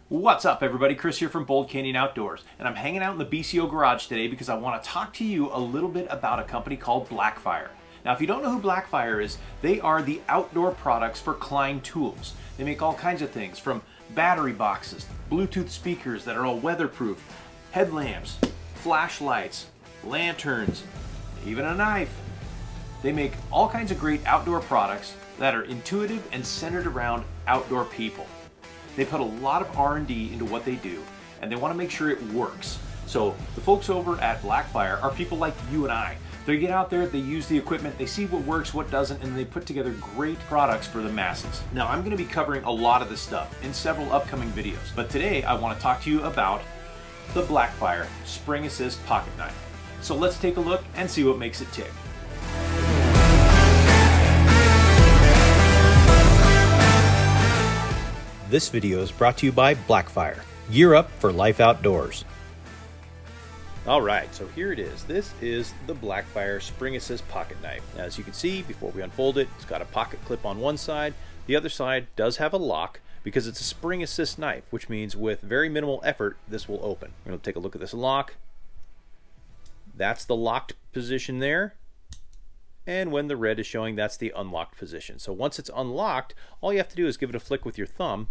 What's up everybody, Chris here from Bold Canyon Outdoors, and I'm hanging out in the BCO garage today because I want to talk to you a little bit about a company called Blackfire. Now if you don't know who Blackfire is, they are the outdoor products for Klein tools. They make all kinds of things from battery boxes, Bluetooth speakers that are all weatherproof, headlamps, flashlights, lanterns, even a knife. They make all kinds of great outdoor products that are intuitive and centered around outdoor people. They put a lot of R&D into what they do, and they want to make sure it works. So the folks over at Blackfire are people like you and I. They get out there, they use the equipment, they see what works, what doesn't, and they put together great products for the masses. Now I'm going to be covering a lot of this stuff in several upcoming videos, but today I want to talk to you about the Blackfire Spring Assist Pocket Knife. So let's take a look and see what makes it tick. This video is brought to you by Blackfire. Gear up for life outdoors. Alright, so here it is. This is the Blackfire Spring Assist Pocket Knife. Now, as you can see, before we unfold it, it's got a pocket clip on one side. The other side does have a lock because it's a spring assist knife, which means with very minimal effort, this will open. We're going to take a look at this lock. That's the locked position there. And when the red is showing, that's the unlocked position. So once it's unlocked, all you have to do is give it a flick with your thumb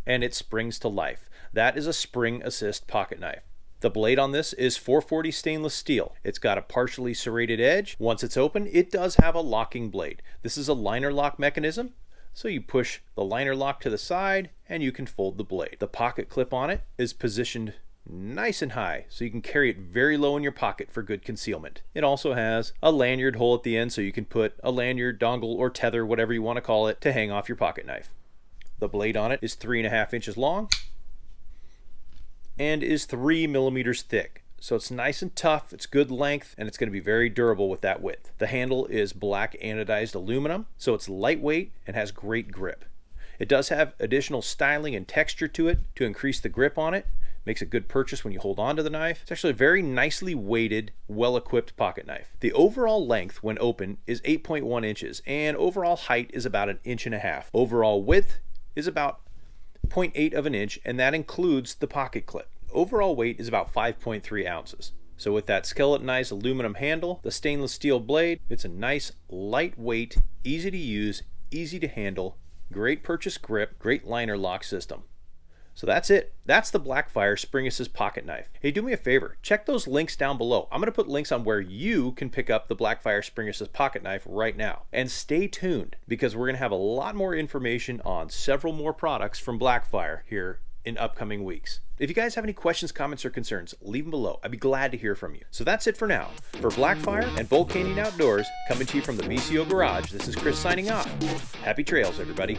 and it springs to life. That is a spring assist pocket knife. The blade on this is 440 stainless steel. It's got a partially serrated edge. Once it's open, it does have a locking blade. This is a liner lock mechanism. So you push the liner lock to the side and you can fold the blade. The pocket clip on it is positioned nice and high, so you can carry it very low in your pocket for good concealment. It also has a lanyard hole at the end, so you can put a lanyard, dongle, or tether, whatever you want to call it, to hang off your pocket knife. The blade on it is 3.5 inches long and is 3 millimeters thick. So it's nice and tough, it's good length, and it's going to be very durable with that width. The handle is black anodized aluminum, so it's lightweight and has great grip. It does have additional styling and texture to it to increase the grip on it. Makes a good purchase when you hold on to the knife. It's actually a very nicely weighted, well-equipped pocket knife. The overall length when open is 8.1 inches, and overall height is about 1.5 inches. Overall width is about 0.8 of an inch, and that includes the pocket clip. Overall weight is about 5.3 ounces. So with that skeletonized aluminum handle, the stainless steel blade, it's a nice, lightweight, easy to use, easy to handle, great purchase grip, great liner lock system. So that's it. That's the Blackfire Spring Assist Pocket Knife. Hey, do me a favor. Check those links down below. I'm going to put links on where you can pick up the Blackfire Spring Assist Pocket Knife right now. And stay tuned because we're going to have a lot more information on several more products from Blackfire here in upcoming weeks. If you guys have any questions, comments, or concerns, leave them below. I'd be glad to hear from you. So that's it for now. For Blackfire and Bold Canyon Outdoors, coming to you from the BCO garage, this is Chris signing off. Happy trails, everybody.